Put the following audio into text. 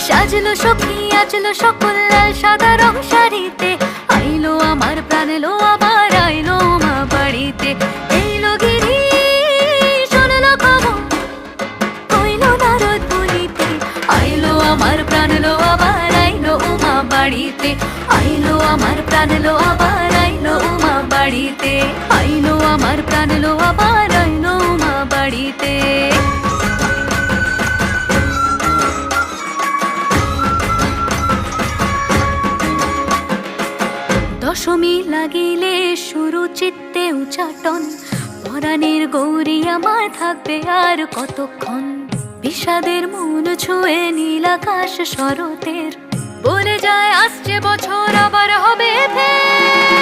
সাজলো সখী আজলো সকল লাল সাদা রং শাড়িতে, আইলো আমার প্রাণ এলো আবার আইলো মা বাড়িতে। এইলো গিরি শুনলো খবর কইলো নারদ বলিতে, আইলো আমার প্রাণ এলো আবার আইলো মা বাড়িতে। আইলো আমার প্রাণ এলো আবার আইলো মা বাড়িতে। আইলো আমার প্রাণ এলো আবার আইলো মা বাড়িতে। দশমী লাগিলে শুরু চিত্তে উচাটন, পরাণের গৌরী আমার থাকবে আর কতক্ষণ। বিষাদের মন ছুঁয়ে নীল আকাশ শরতের, বলে যায় আসছে বছর আবার হবে ফের।